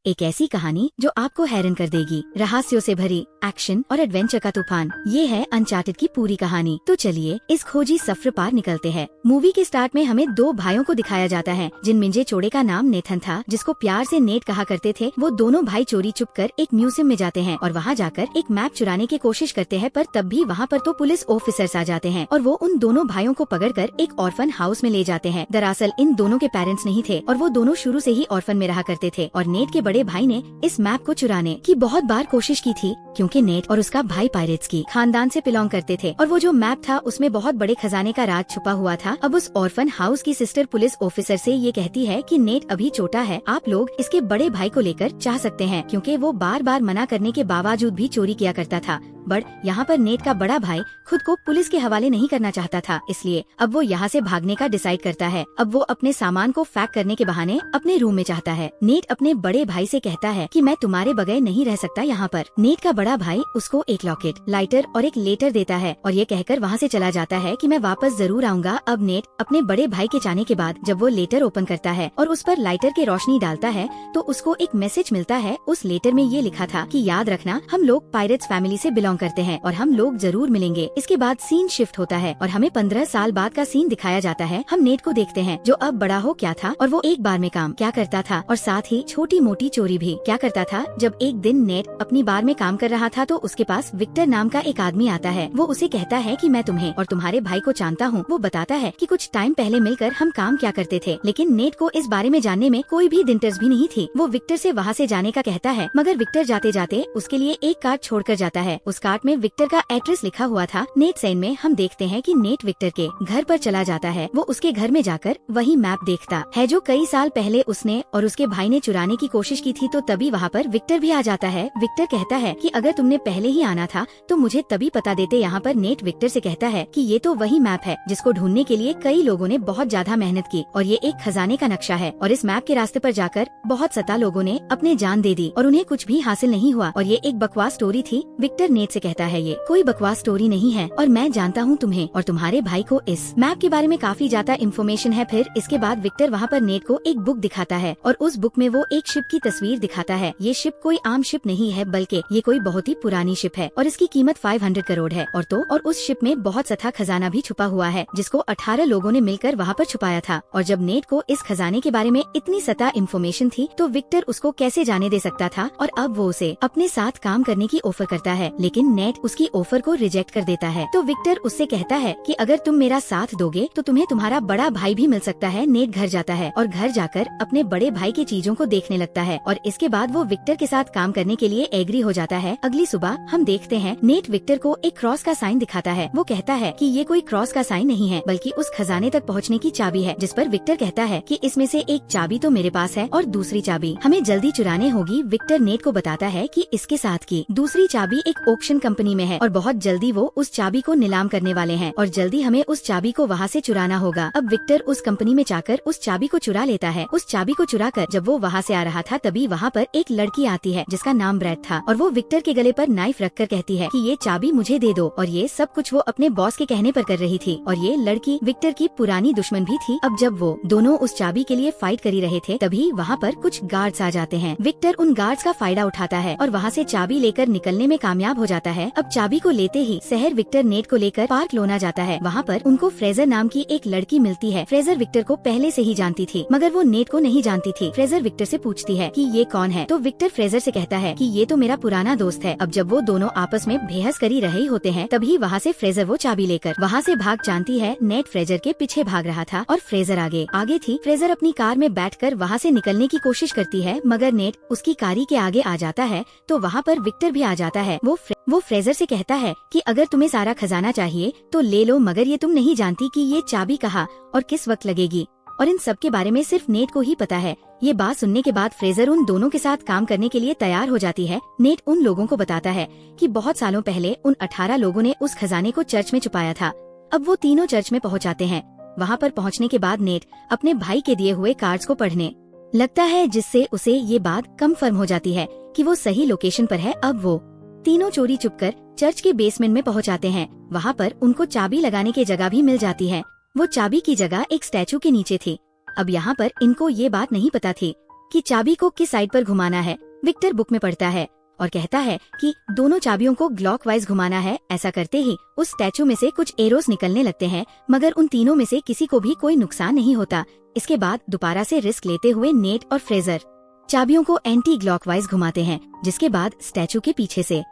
एक ऐसी कहानी जो आपको हैरान कर देगी। रहस्यों से भरी एक्शन और एडवेंचर का तूफान। ये है अनचार्टेड की पूरी कहानी। तो चलिए इस खोजी सफर पार निकलते हैं। मूवी के स्टार्ट में हमें दो भाइयों को दिखाया जाता है जिन मिंजे चोड़े का नाम नेथन था, जिसको प्यार से नेट कहा करते थे। वो दोनों भाई चोरी छुप कर एक म्यूजियम में जाते हैं और वहाँ जाकर एक मैप चुराने की कोशिश करते हैं, पर तब भी वहाँ पर तो पुलिस ऑफिसर्स आ जाते हैं और वो उन दोनों भाइयों को पकड़कर एक ऑर्फन हाउस में ले जाते हैं। दरअसल इन दोनों के पेरेंट्स नहीं थे और वो दोनों शुरू से ही ऑर्फन में रहा करते थे और नेट के बड़े भाई ने इस मैप को चुराने की बहुत बार कोशिश की थी, क्योंकि नेट और उसका भाई पायरेट्स की खानदान से बिलोंग करते थे और वो जो मैप था उसमें बहुत बड़े खजाने का राज छुपा हुआ था। अब उस ऑर्फन हाउस की सिस्टर पुलिस ऑफिसर से ये कहती है कि नेट अभी छोटा है, आप लोग इसके बड़े भाई को लेकर जा सकते हैं, क्योंकि वो बार बार मना करने के बावजूद भी चोरी किया करता था। बट यहाँ पर नेट का बड़ा भाई खुद को पुलिस के हवाले नहीं करना चाहता था, इसलिए अब वो यहाँ से भागने का डिसाइड करता है। अब वो अपने सामान को पैक करने के बहाने अपने रूम में चाहता है। नेट अपने बड़े भाई से कहता है कि मैं तुम्हारे बगैर नहीं रह सकता यहाँ पर। नेट का बड़ा भाई उसको एक लॉकेट, लाइटर और एक लेटर देता है और ये कहकर वहाँ से चला जाता है कि मैं वापस जरूर आऊंगा। अब नेट अपने बड़े भाई के जाने के बाद जब वो लेटर ओपन करता है और उस पर लाइटर की रोशनी डालता है तो उसको एक मैसेज मिलता है। उस लेटर में ये लिखा था कि याद रखना, हम लोग पायरेट्स फैमिली से बिलोंग करते हैं और हम लोग जरूर मिलेंगे। इसके बाद सीन शिफ्ट होता है और हमें 15 साल बाद का सीन दिखाया जाता है। हम नेट को देखते हैं जो अब बड़ा हो क्या था और वो एक बार में काम क्या करता था और साथ ही छोटी मोटी चोरी भी क्या करता था। जब एक दिन नेट अपनी बार में काम कर रहा था तो उसके पास विक्टर नाम का एक आदमी आता है। वो उसे कहता है कि मैं तुम्हें और तुम्हारे भाई को जानता हूँ। वो बताता है कि कुछ टाइम पहले मिलकर हम काम क्या करते थे, लेकिन नेट को इस बारे में जानने में कोई भी दिलचस्पी नहीं थी। वो विक्टर से वहाँ से जाने का कहता है, मगर विक्टर जाते जाते उसके लिए एक कार्ड छोड़कर जाता है। उस कार्ड में विक्टर का एड्रेस लिखा हुआ था। नेट सीन में हम देखते हैं कि नेट विक्टर के घर पर चला जाता है। वो उसके घर में जाकर वही मैप देखता है जो कई साल पहले उसने और उसके भाई ने चुराने की कोशिश की थी। तो तभी वहाँ पर विक्टर भी आ जाता है। विक्टर कहता है कि अगर तुमने पहले ही आना था तो मुझे तभी पता देते। यहाँ पर नेट विक्टर से कहता है कि ये तो वही मैप है जिसको ढूंढने के लिए कई लोगों ने बहुत ज्यादा मेहनत की और ये एक खजाने का नक्शा है और इस मैप के रास्ते पर जाकर बहुत सता लोगों ने अपने जान दे दी और उन्हें कुछ भी हासिल नहीं हुआ और ये एक बकवास स्टोरी थी। विक्टर नेट से कहता है ये कोई बकवास स्टोरी नहीं है और मैं जानता हूँ तुम्हें और तुम्हारे भाई को इस मैप के बारे में काफी ज्यादा इन्फॉर्मेशन है। फिर इसके बाद विक्टर वहाँ पर नेट को एक बुक दिखाता है और उस बुक में वो एक शिप की तस्वीर दिखाता है। ये शिप कोई आम शिप नहीं है, बल्कि ये कोई बहुत ही पुरानी शिप है और इसकी कीमत 500 करोड़ है और उस शिप में बहुत सथा खजाना भी छुपा हुआ है जिसको 18 लोगों ने मिलकर वहाँ पर छुपाया था। और जब नेट को इस खजाने के बारे में इतनी सता इन्फॉर्मेशन थी तो विक्टर उसको कैसे जाने दे सकता था और अब वो उसे अपने साथ काम करने की ऑफर करता है, लेकिन नेट उसकी ऑफर को रिजेक्ट कर देता है। तो विक्टर उससे कहता है कि अगर तुम मेरा साथ दोगे तो तुम्हें तुम्हारा बड़ा भाई भी मिल सकता है। नेट घर जाता है और घर जाकर अपने बड़े भाई की चीजों को देखने लगता है और इसके बाद वो विक्टर के साथ काम करने के लिए एग्री हो जाता है। अगली सुबह हम देखते हैं नेट विक्टर को एक क्रॉस का साइन दिखाता है। वो कहता है कि ये कोई क्रॉस का साइन नहीं है बल्कि उस खजाने तक पहुँचने की चाबी है, जिस पर विक्टर कहता है कि इसमें से एक चाबी तो मेरे पास है और दूसरी चाबी हमें जल्दी चुराने होगी। विक्टर नेट को बताता है कि इसके साथ की दूसरी चाबी एक ऑक्शन कंपनी में है और बहुत जल्दी वो उस चाबी को नीलाम करने वाले हैं और जल्दी हमें उस चाबी को वहाँ से चुराना होगा। अब विक्टर उस कंपनी में जाकर उस चाबी को चुरा लेता है। उस चाबी को चुराकर जब वो वहाँ से आ रहा था तभी वहाँ पर एक लड़की आती है जिसका नाम ब्रैड था और वो विक्टर के गले पर नाइफ रखकर कहती है कि ये चाबी मुझे दे दो और ये सब कुछ वो अपने बॉस के कहने पर कर रही थी और ये लड़की विक्टर की पुरानी दुश्मन भी थी। अब जब वो दोनों उस चाबी के लिए फाइट कर रहे थे तभी वहाँ पर कुछ गार्ड्स आ जाते हैं। विक्टर उन गार्ड्स का फायदा उठाता है और वहाँ से चाबी लेकर निकलने में कामयाब हो जाता है। अब चाबी को लेते ही शहर विक्टर नेट को लेकर पार्क लोना जाता है। वहाँ पर उनको फ्रेजर नाम की एक लड़की मिलती है। फ्रेजर विक्टर को पहले से ही जानती थी मगर वो नेट को नहीं जानती थी। फ्रेजर विक्टर से पूछती है कि ये कौन है, तो विक्टर फ्रेजर से कहता है कि ये तो मेरा पुराना दोस्त है। अब जब वो दोनों आपस में बहस करी रहे होते हैं तभी वहाँ से फ्रेजर वो चाबी लेकर वहाँ से भाग जानती है। नेट फ्रेजर के पीछे भाग रहा था और फ्रेजर आगे थी। फ्रेजर अपनी कार में बैठकर वहाँ से निकलने की कोशिश करती है मगर नेट उसकी कारी के आगे आ जाता है तो वहाँ पर विक्टर भी आ जाता है। वो फ्रेजर से कहता है कि अगर तुम्हें सारा खजाना चाहिए तो ले लो, मगर ये तुम नहीं जानती कि ये चाबी कहाँ और किस वक्त लगेगी और इन सब के बारे में सिर्फ नेट को ही पता है। ये बात सुनने के बाद फ्रेजर उन दोनों के साथ काम करने के लिए तैयार हो जाती है। नेट उन लोगों को बताता है कि बहुत सालों पहले उन 18 लोगों ने उस खजाने को चर्च में छुपाया था। अब वो तीनों चर्च में पहुँच जाते हैं। वहाँ पर पहुँचने के बाद नेट अपने भाई के दिए हुए कार्ड्स को पढ़ने लगता है, जिससे उसे ये बात कंफर्म हो जाती है कि वो सही लोकेशन पर है। अब वो तीनों चोरी छुपकर चर्च के बेसमेंट में पहुँच जाते हैं। वहाँ पर उनको चाबी लगाने की जगह भी मिल जाती है। वो चाबी की जगह एक स्टैचू के नीचे थी। अब यहाँ पर इनको ये बात नहीं पता थी कि चाबी को किस साइड पर घुमाना है। विक्टर बुक में पढ़ता है और कहता है कि दोनों चाबियों को क्लॉकवाइज घुमाना है। ऐसा करते ही उस स्टैचू में से कुछ एरोस निकलने लगते हैं, मगर उन तीनों में से किसी को भी कोई नुकसान नहीं होता। इसके बाद दोबारा से रिस्क लेते हुए नेट और फ्रेजर चाबियों को एंटी क्लॉकवाइज घुमाते हैं, जिसके बाद स्टैचू के पीछे से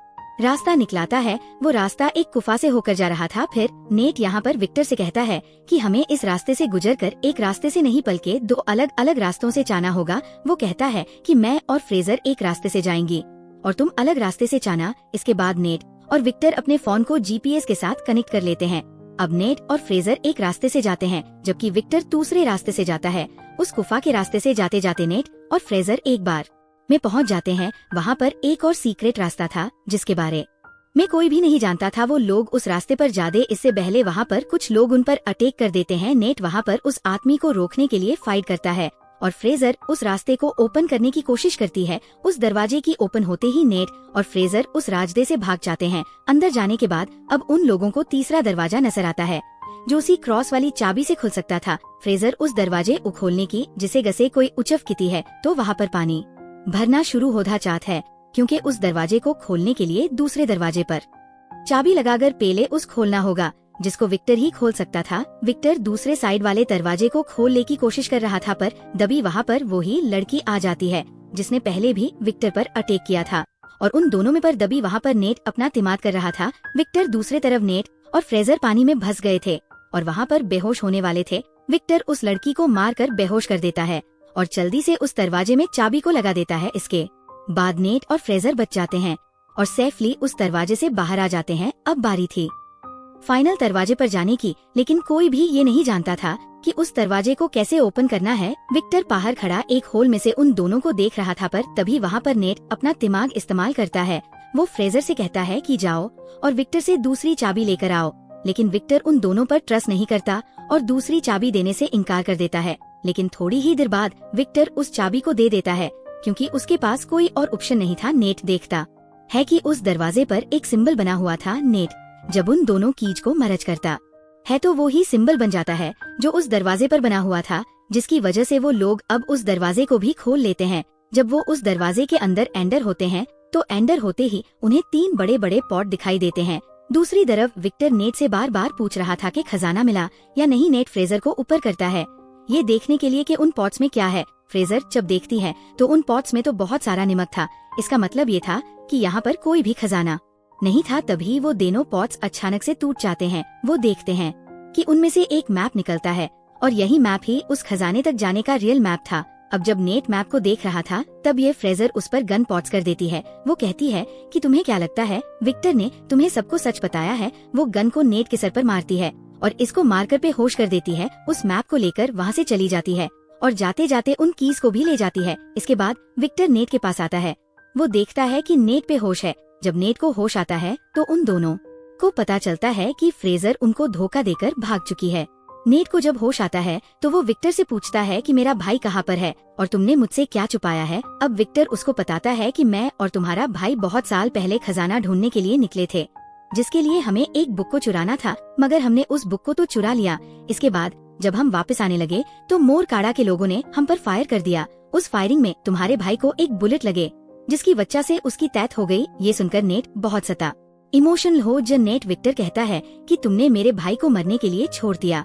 रास्ता निकलाता है। वो रास्ता एक गुफा से होकर जा रहा था। फिर नेट यहाँ पर विक्टर से कहता है कि हमें इस रास्ते से गुजरकर एक रास्ते से नहीं बल्कि दो अलग अलग रास्तों से जाना होगा। वो कहता है कि मैं और फ्रेजर एक रास्ते से जाएंगी और तुम अलग रास्ते से जाना। इसके बाद नेट और विक्टर अपने फोन को जीपीएस के साथ कनेक्ट कर लेते हैं। अब नेट और फ्रेजर एक रास्ते से जाते हैं, जबकि विक्टर दूसरे रास्ते से जाता है। उस गुफा के रास्ते से जाते जाते नेट और फ्रेजर एक बार में पहुंच जाते हैं। वहाँ पर एक और सीक्रेट रास्ता था, जिसके बारे में कोई भी नहीं जानता था। वो लोग उस रास्ते पर जाते इससे पहले वहाँ पर कुछ लोग उन पर अटैक कर देते हैं। नेट वहाँ पर उस आदमी को रोकने के लिए फाइट करता है और फ्रेजर उस रास्ते को ओपन करने की कोशिश करती है। उस दरवाजे की ओपन होते ही नेट और फ्रेजर उस रास्ते से भाग जाते हैं। अंदर जाने के बाद अब उन लोगों को तीसरा दरवाजा नजर आता है, जो उसी क्रॉस वाली चाबी से खुल सकता था। फ्रेजर उस दरवाजे को खोलने की जिसे गसे कोई उचकती है तो वहाँ पर पानी भरना शुरू होता चाहत है, क्योंकि उस दरवाजे को खोलने के लिए दूसरे दरवाजे पर चाबी लगाकर पहले उस खोलना होगा, जिसको विक्टर ही खोल सकता था। विक्टर दूसरे साइड वाले दरवाजे को खोलने की कोशिश कर रहा था, पर दबी वहाँ पर वही लड़की आ जाती है जिसने पहले भी विक्टर पर अटैक किया था, और उन दोनों में पर दबी वहाँ पर नेट अपना तिमाद कर रहा था। विक्टर दूसरे तरफ नेट और फ्रेजर पानी में फंस गए थे और वहाँ पर बेहोश होने वाले थे। विक्टर उस लड़की को मार कर बेहोश कर देता है और जल्दी से उस दरवाजे में चाबी को लगा देता है। इसके बाद नेट और फ्रेजर बच जाते हैं और सेफली उस दरवाजे से बाहर आ जाते हैं। अब बारी थी फाइनल दरवाजे पर जाने की, लेकिन कोई भी ये नहीं जानता था कि उस दरवाजे को कैसे ओपन करना है। विक्टर बाहर खड़ा एक होल में से उन दोनों को देख रहा था, पर तभी वहाँ पर नेट अपना दिमाग इस्तेमाल करता है। वो फ्रेजर से कहता है कि जाओ और विक्टर से दूसरी चाबी लेकर आओ, लेकिन विक्टर उन दोनों पर ट्रस्ट नहीं करता और दूसरी चाबी देने से इनकार कर देता है। लेकिन थोड़ी ही देर बाद विक्टर उस चाबी को दे देता है, क्योंकि उसके पास कोई और ऑप्शन नहीं था। नेट देखता है कि उस दरवाजे पर एक सिंबल बना हुआ था। नेट जब उन दोनों कीज को मर्ज करता है तो वो ही सिंबल बन जाता है जो उस दरवाजे पर बना हुआ था, जिसकी वजह से वो लोग अब उस दरवाजे को भी खोल लेते हैं। जब वो उस दरवाजे के अंदर एंटर होते हैं तो एंटर होते ही उन्हें 3 बड़े बड़े पॉट दिखाई देते हैं। दूसरी तरफ विक्टर नेट से बार बार पूछ रहा था कि खजाना मिला या नहीं। नेट फ्रेजर को ऊपर करता है ये देखने के लिए कि उन पॉट्स में क्या है। फ्रेजर जब देखती है तो उन पॉट्स में तो बहुत सारा नमक था। इसका मतलब ये था कि यहाँ पर कोई भी खजाना नहीं था। तभी वो दोनों पॉट्स अचानक से टूट जाते हैं। वो देखते हैं कि उनमें से एक मैप निकलता है और यही मैप ही उस खजाने तक जाने का रियल मैप था। अब जब नेट मैप को देख रहा था तब ये फ्रेजर उस पर गन पॉट्स कर देती है। वो कहती है कि तुम्हें क्या लगता है विक्टर ने तुम्हें सबको सच बताया है। वो गन को नेट के सर पर मारती है और इसको मारकर बेहोश कर देती है। उस मैप को लेकर वहाँ से चली जाती है और जाते जाते उन कीज को भी ले जाती है। इसके बाद विक्टर नेट के पास आता है। वो देखता है कि नेट बेहोश है। जब नेट को होश आता है तो उन दोनों को पता चलता है कि फ्रेजर उनको धोखा देकर भाग चुकी है। नेट को जब होश आता है तो वो विक्टर से पूछता है कि मेरा भाई कहाँ पर है और तुमने मुझसे क्या छुपाया है। अब विक्टर उसको बताता है कि मैं और तुम्हारा भाई बहुत साल पहले खजाना ढूंढने के लिए निकले थे, जिसके लिए हमें एक बुक को चुराना था, मगर हमने उस बुक को तो चुरा लिया। इसके बाद जब हम वापस आने लगे तो मोरकाड़ा के लोगों ने हम पर फायर कर दिया। उस फायरिंग में तुम्हारे भाई को एक बुलेट लगे, जिसकी वजह से उसकी डेथ हो गई। ये सुनकर नेट बहुत सता इमोशनल हो जब नेट विक्टर कहता है कि तुमने मेरे भाई को मरने के लिए छोड़ दिया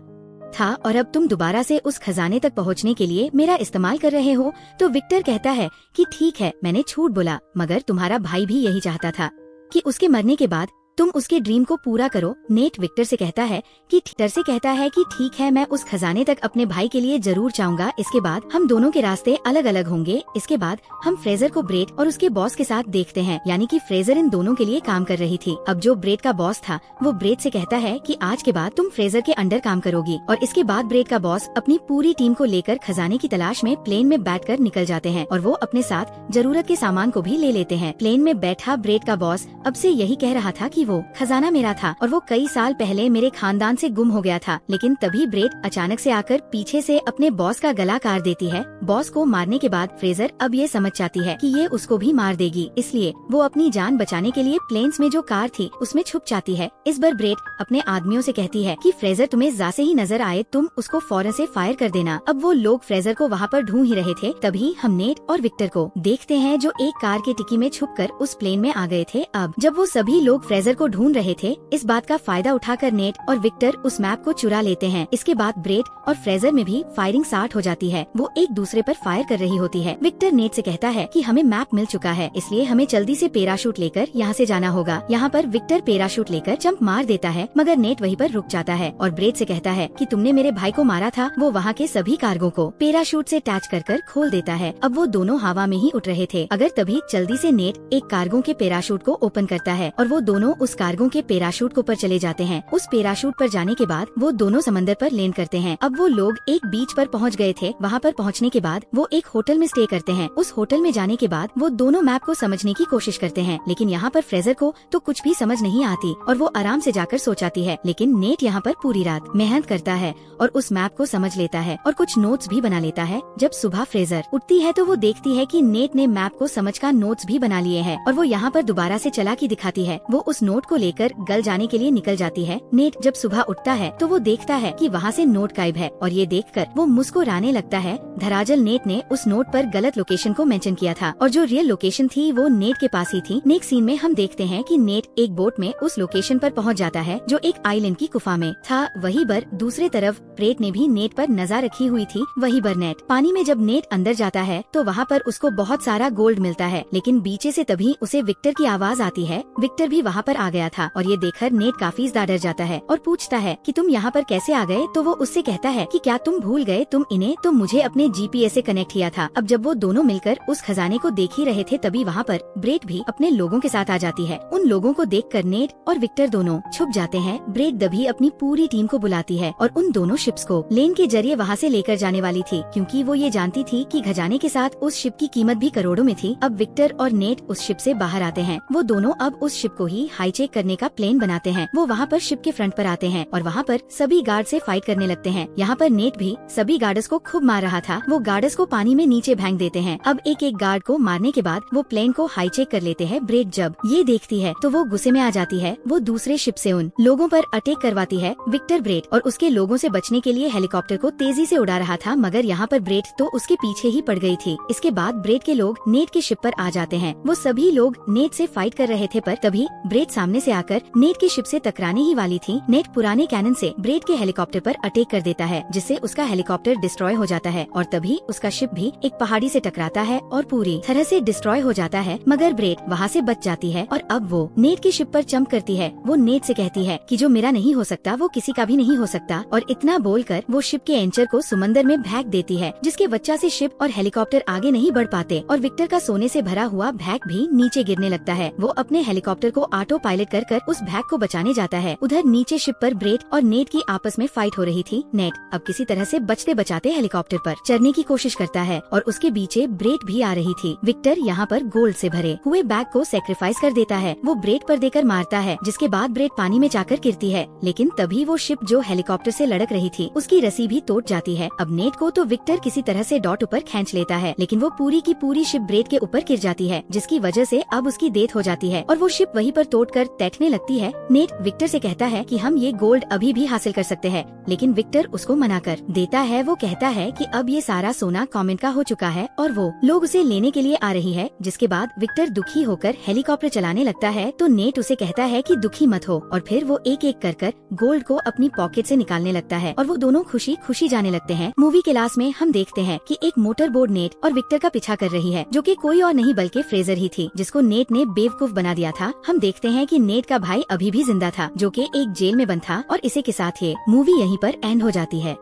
था और अब तुम दोबारा से उस खजाने तक पहुंचने के लिए मेरा इस्तेमाल कर रहे हो। तो विक्टर कहता है कि ठीक है, मैंने झूठ बोला, मगर तुम्हारा भाई भी यही चाहता था कि उसके मरने के बाद तुम उसके ड्रीम को पूरा करो। नेट विक्टर से कहता है कि ठीक है, मैं उस खजाने तक अपने भाई के लिए जरूर जाऊंगा। इसके बाद हम दोनों के रास्ते अलग अलग होंगे। इसके बाद हम फ्रेजर को ब्रेड और उसके बॉस के साथ देखते हैं, यानी कि फ्रेजर इन दोनों के लिए काम कर रही थी। अब जो ब्रेड का बॉस था वो ब्रेड से कहता है कि आज के बाद तुम फ्रेजर के अंडर काम करोगी। और इसके बाद ब्रेड का बॉस अपनी पूरी टीम को लेकर खजाने की तलाश में प्लेन में बैठकर निकल जाते हैं और वो अपने साथ जरूरत के सामान को भी ले लेते हैं। प्लेन में बैठा ब्रेड का बॉस अब से यही कह रहा था कि क्योंकि वो खजाना मेरा था और वो कई साल पहले मेरे खानदान से गुम हो गया था। लेकिन तभी ब्रेट अचानक से आकर पीछे से अपने बॉस का गला काट देती है। बॉस को मारने के बाद फ्रेजर अब ये समझ जाती है कि ये उसको भी मार देगी, इसलिए वो अपनी जान बचाने के लिए प्लेन्स में जो कार थी उसमें छुप जाती है। इस बार ब्रेट अपने आदमियों से कहती है कि फ्रेजर तुम्हें जैसे ही नजर आए तुम उसको फौरन से फायर कर देना। अब वो लोग फ्रेजर को वहाँ पर ढूंढ ही रहे थे, तभी हम नेट और विक्टर को देखते हैं जो एक कार के टिक्की में छुपकर उस प्लेन में आ गए थे। अब जब वो सभी लोग फ्रेजर को ढूंढ रहे थे, इस बात का फायदा उठाकर नेट और विक्टर उस मैप को चुरा लेते हैं। इसके बाद ब्रेट और फ्रेजर में भी फायरिंग स्टार्ट हो जाती है। वो एक दूसरे पर फायर कर रही होती है। विक्टर नेट से कहता है कि हमें मैप मिल चुका है, इसलिए हमें जल्दी से पैराशूट लेकर यहाँ से जाना होगा। यहाँ पर विक्टर पैराशूट लेकर जंप मार देता है, मगर नेट वहीं पर रुक जाता है और ब्रेट से कहता है कि तुमने मेरे भाई को मारा था। वो वहाँ के सभी कार्गो को पैराशूट से अटैच कर खोल देता है। अब वो दोनों हवा में ही उठ रहे थे, अगर तभी जल्दी से नेट एक कार्गो के पैराशूट को ओपन करता है और वो दोनों उस कार्गो के पैराशूट के ऊपर चले जाते हैं। उस पैराशूट पर जाने के बाद वो दोनों समंदर पर लैंड करते हैं। अब वो लोग एक बीच पर पहुंच गए थे। वहाँ पर पहुँचने के बाद वो एक होटल में स्टे करते हैं। उस होटल में जाने के बाद वो दोनों मैप को समझने की कोशिश करते हैं, लेकिन यहाँ पर फ्रेजर को तो कुछ भी समझ नहीं आती और वो आराम से जाकर सो जाती है। लेकिन नेट यहाँ पर पूरी रात मेहनत करता है और उस मैप को समझ लेता है और कुछ नोट्स भी बना लेता है। जब सुबह फ्रेजर उठती है तो वो देखती है कि नेट ने मैप को समझकर नोट्स भी बना लिए हैं और वो यहाँ पर दोबारा से चालाकी दिखाती है। वो उस नोट को लेकर गल जाने के लिए निकल जाती है। नेट जब सुबह उठता है तो वो देखता है कि वहाँ से नोट गायब है और ये देखकर वो मुस्कुराने लगता है। दरअसल नेट ने उस नोट पर गलत लोकेशन को मेंशन किया था और जो रियल लोकेशन थी वो नेट के पास ही थी। नेक्स्ट सीन में हम देखते हैं कि नेट एक बोट में उस लोकेशन पर पहुंच जाता है जो एक आइलैंड की गुफा में था। वहीं पर दूसरी तरफ ब्रेट ने भी नेट पर नजर रखी हुई थी। वहीं पर नेट पानी में जब नेट अंदर जाता है तो वहाँ पर उसको बहुत सारा गोल्ड मिलता है, लेकिन बीचे से तभी उसे विक्टर की आवाज आती है। विक्टर भी वहाँ पर आ गया था और ये देखकर नेट काफी ज्यादा डर जाता है और पूछता है कि तुम यहाँ पर कैसे आ गए। तो वो उससे कहता है कि क्या तुम भूल गए तुम इन्हें तो मुझे अपने जीपीएस से कनेक्ट किया था। अब जब वो दोनों मिलकर उस खजाने को देख ही रहे थे तभी वहाँ पर ब्रेट भी अपने लोगों के साथ आ जाती है। उन लोगों को देखकर नेट और विक्टर दोनों छुप जाते हैं। ब्रेट तभी अपनी पूरी टीम को बुलाती है और उन दोनों शिप्स को लेन के जरिए वहाँ से लेकर जाने वाली थी, क्योंकि वो ये जानती थी कि खजाने के साथ उस शिप की कीमत भी करोड़ों में थी। अब विक्टर और नेट उस शिप से बाहर आते हैं। वो दोनों अब उस शिप को ही हाईचेक करने का प्लान बनाते हैं। वो वहाँ पर शिप के फ्रंट पर आते हैं और वहाँ पर सभी गार्ड से फाइट करने लगते हैं। यहाँ पर नेट भी सभी गार्ड्स को खूब मार रहा था। वो गार्ड्स को पानी में नीचे फेंक देते हैं। अब एक एक गार्ड को मारने के बाद वो प्लेन को हाईचेक कर लेते हैं। ब्रेट जब ये देखती है तो वो गुस्से में आ जाती है। वो दूसरे शिप से उन लोगों पर अटैक करवाती है। विक्टर ब्रेट और उसके लोगों से बचने के लिए हेलीकॉप्टर को तेजी से उड़ा रहा था, मगर यहाँ पर ब्रेट तो उसके पीछे ही पड़ गई थी। इसके बाद ब्रेट के लोग नेट के शिप पर आ जाते हैं। वो सभी लोग नेट से फाइट कर रहे थे, पर तभी ब्रेट सामने से आकर नेट की शिप से टकराने ही वाली थी। नेट पुराने कैनन से ब्रेट के हेलीकॉप्टर पर अटैक कर देता है, जिससे उसका हेलीकॉप्टर डिस्ट्रॉय हो जाता है और तभी उसका शिप भी एक पहाड़ी से टकराता है और पूरी तरह से डिस्ट्रॉय हो जाता है, मगर ब्रेट वहाँ से बच जाती है और अब वो नेट की शिप पर जंप करती है। वो नेट से कहती है कि जो मेरा नहीं हो सकता वो किसी का भी नहीं हो सकता, और इतना बोलकर वो शिप के एंकर को समंदर में फेंक देती है, जिसके वजह से शिप और हेलीकॉप्टर आगे नहीं बढ़ पाते और विक्टर का सोने से भरा हुआ बैग भी नीचे गिरने लगता है। वो अपने हेलीकॉप्टर को ऑटो पायलट कर उस बैग को बचाने जाता है। उधर नीचे शिप पर ब्रेट और नेट की आपस में फाइट हो रही थी। नेट अब किसी तरह से बचते बचाते हेलीकॉप्टर पर चढ़ने की कोशिश करता है और उसके पीछे ब्रेट भी आ रही थी। विक्टर यहाँ पर गोल्ड से भरे हुए बैग को सेक्रीफाइस कर देता है। वो ब्रेट पर देकर मारता है, जिसके बाद ब्रेट पानी में जाकर गिरती है, लेकिन तभी वो शिप जो हेलीकॉप्टर से लड़क रही थी उसकी रस्सी भी टूट जाती है। अब नेट को तो विक्टर किसी तरह से डॉट ऊपर खींच लेता है, लेकिन वो पूरी की पूरी शिप ब्रेट के ऊपर गिर जाती है, जिसकी वजह से अब उसकी डेथ हो जाती है और वो शिप वहीं पर तोड़कर तैरने लगती है। नेट विक्टर से कहता है कि हम ये गोल्ड अभी भी हासिल कर सकते हैं, लेकिन विक्टर उसको मना कर देता है। वो कहता है कि अब ये सारा सोना कॉमेंट का हो चुका है और वो लोग उसे लेने के लिए आ रही है। जिसके बाद विक्टर दुखी होकर हेलीकॉप्टर चलाने लगता है, तो नेट उसे कहता है कि दुखी मत हो, और फिर वो एक एक कर गोल्ड को अपनी पॉकेट से निकालने लगता है और वो दोनों खुशी खुशी जाने लगते हैं। मूवी के लास्ट में हम देखते हैं कि एक मोटर बोट नेट और विक्टर का पीछा कर रही है, जो कि कोई और नहीं बल्कि फ्रेजर ही थी, जिसको नेट ने बेवकूफ बना दिया था। हम देखते हैं कि नेट का भाई अभी भी जिंदा था, जो कि एक जेल में बंद था, और इसी के साथ ये मूवी यहीं पर एंड हो जाती है।